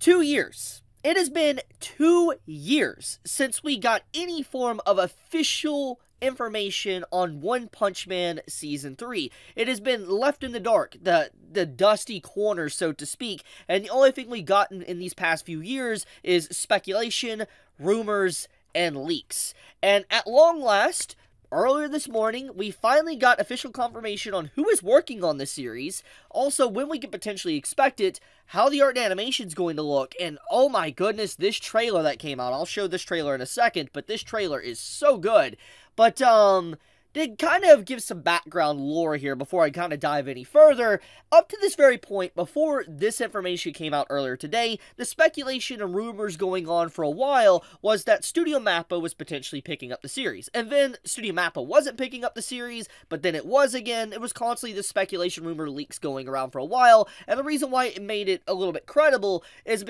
2 years. It has been 2 years since we got any form of official information on One Punch Man Season 3. It has been left in the dark, the dusty corner, so to speak, and the only thing we've gotten in these past few years is speculation, rumors, and leaks. And at long last, earlier this morning, we finally got official confirmation on who is working on this series, also when we can potentially expect it, how the art and animation is going to look, and oh my goodness, this trailer that came out. I'll show this trailer in a second, but this trailer is so good. But, to kind of give some background lore here before I kind of dive any further, up to this very point, before this information came out earlier today, the speculation and rumors going on for a while was that Studio Mappa was potentially picking up the series. And then Studio Mappa wasn't picking up the series, but then it was again. It was constantly this speculation, rumor, leaks going around for a while, and the reason why it made it a little bit credible is